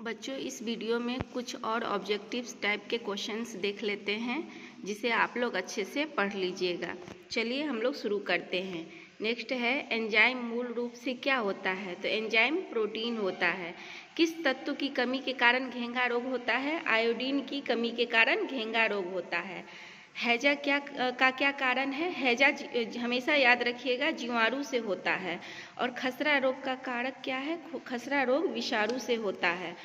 बच्चों, इस वीडियो में कुछ और ऑब्जेक्टिव्स टाइप के क्वेश्चंस देख लेते हैं जिसे आप लोग अच्छे से पढ़ लीजिएगा। चलिए हम लोग शुरू करते हैं। नेक्स्ट है, एंजाइम मूल रूप से क्या होता है? तो एंजाइम प्रोटीन होता है। किस तत्व की कमी के कारण घेंघा रोग होता है? आयोडीन की कमी के कारण घेंघा रोग होता है। हैजा क्या कारण है? हैजा हमेशा याद रखिएगा जीवाणु से होता है। और खसरा रोग का कारक क्या है? खसरा रोग विषाणु से होता है।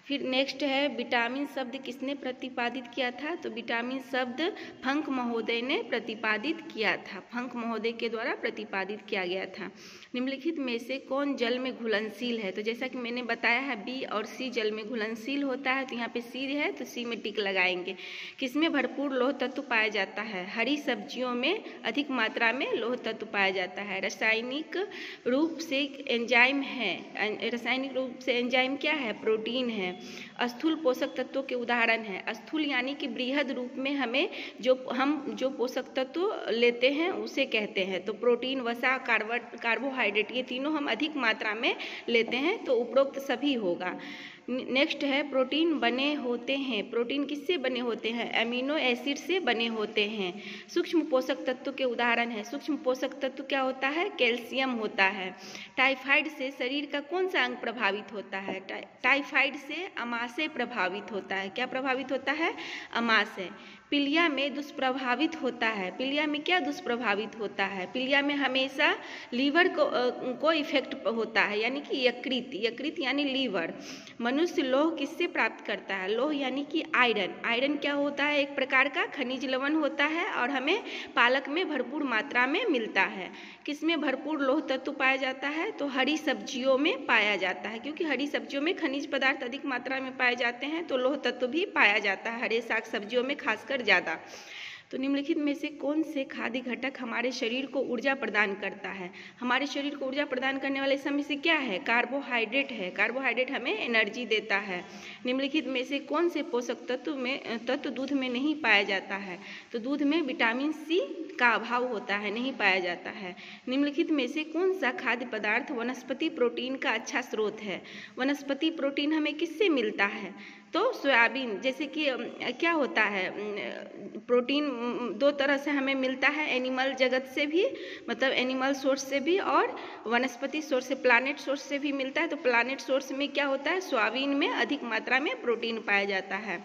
फिर नेक्स्ट है, विटामिन शब्द किसने प्रतिपादित किया था? तो विटामिन शब्द फंक महोदय ने प्रतिपादित किया था। फंक महोदय के द्वारा प्रतिपादित किया गया था। निम्नलिखित में से कौन जल में घुलनशील है? तो जैसा कि मैंने बताया है, बी और सी जल में घुलनशील होता है। तो यहाँ पे सी है तो सी में टिक लगाएंगे। किसमें भरपूर लौह तत्व पाया जाता है? हरी सब्जियों में अधिक मात्रा में लौह तत्व पाया जाता है। रासायनिक रूप से एंजाइम है। रासायनिक रूप से एंजाइम क्या है? प्रोटीन है। स्थूल पोषक तत्वों के उदाहरण है। स्थूल यानी कि बृहद रूप में हम जो पोषक तत्व लेते हैं उसे कहते हैं। तो प्रोटीन, वसा, कार्बोहाइड्रेट, ये तीनों हम अधिक मात्रा में लेते हैं तो उपरोक्त सभी होगा। नेक्स्ट है, प्रोटीन बने होते हैं। प्रोटीन किससे बने होते हैं? अमीनो एसिड से बने होते हैं। सूक्ष्म पोषक तत्व के उदाहरण है। सूक्ष्म पोषक तत्व क्या होता है? कैल्शियम होता है। टाइफाइड से शरीर का कौन सा अंग प्रभावित होता है? टाइफाइड से अमाशय प्रभावित होता है। क्या प्रभावित होता है? अमाशय। पीलिया में दुष्प्रभावित होता है। पीलिया में क्या दुष्प्रभावित होता है? पीलिया में हमेशा लीवर को इफेक्ट होता है, यानी कि यकृत यानी लीवर। मनुष्य लौह किससे प्राप्त करता है? लौह यानी कि आयरन। आयरन क्या होता है? एक प्रकार का खनिज लवण होता है और हमें पालक में भरपूर मात्रा में मिलता है। किसमें भरपूर लौह तत्व पाया जाता है? तो हरी सब्जियों में पाया जाता है, क्योंकि हरी सब्जियों में खनिज पदार्थ अधिक मात्रा में पाए जाते हैं तो लौह तत्व भी पाया जाता है हरे साग सब्जियों में खासकर ज़्यादा। तो निम्नलिखित में से कौन से खाद्य घटक हमारे शरीर को ऊर्जा प्रदान करता है? हमारे शरीर को ऊर्जा प्रदान करने वाले समय से क्या है? कार्बोहाइड्रेट है। कार्बोहाइड्रेट हमें एनर्जी देता है। निम्नलिखित में से कौन से पोषक तत्व दूध में नहीं पाया जाता है? तो दूध में विटामिन सी का अभाव होता है, नहीं पाया जाता है। निम्नलिखित में से कौन सा खाद्य पदार्थ वनस्पति प्रोटीन का अच्छा स्रोत है? वनस्पति प्रोटीन हमें किससे मिलता है? तो सोयाबीन। जैसे कि क्या होता है, प्रोटीन दो तरह से हमें मिलता है, एनिमल जगत से भी, मतलब एनिमल सोर्स से भी, और वनस्पति सोर्स से, प्लानेट सोर्स से भी मिलता है। तो प्लानेट सोर्स में क्या होता है? सोयाबीन में अधिक मात्रा में प्रोटीन पाया जाता है।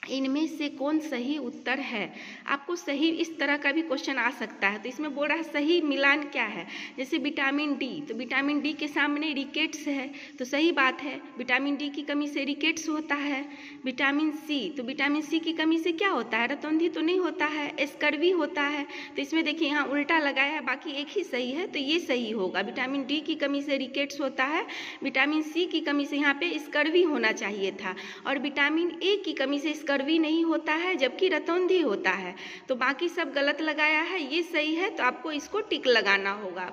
इनमें से कौन सही उत्तर है? आपको सही इस तरह का भी क्वेश्चन आ सकता है। तो इसमें बोल रहा है सही मिलान क्या है? जैसे विटामिन डी, तो विटामिन डी के सामने रिकेट्स है, तो सही बात है, विटामिन डी की कमी से रिकेट्स होता है। विटामिन सी, तो विटामिन सी की कमी से क्या होता है? रतौंधी तो नहीं होता है, स्कर्वी होता है। तो इसमें देखिए यहाँ उल्टा लगाया है, बाकी एक ही सही है, तो ये सही होगा। विटामिन डी की कमी से रिकेट्स होता है, विटामिन सी की कमी से यहाँ पे स्कर्वी होना चाहिए था, और विटामिन ए की कमी से भी नहीं होता है, जबकि रतौंधी होता है। तो बाकी सब गलत लगाया है, ये सही है, तो आपको इसको टिक लगाना होगा,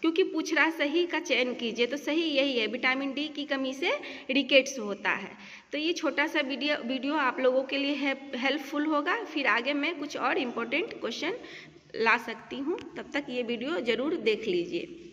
क्योंकि पूछ रहा सही का चयन कीजिए। तो सही यही है, विटामिन डी की कमी से रिकेट्स होता है। तो ये छोटा सा वीडियो आप लोगों के लिए हेल्पफुल होगा। फिर आगे मैं कुछ और इम्पोर्टेंट क्वेश्चन ला सकती हूँ, तब तक ये वीडियो जरूर देख लीजिए।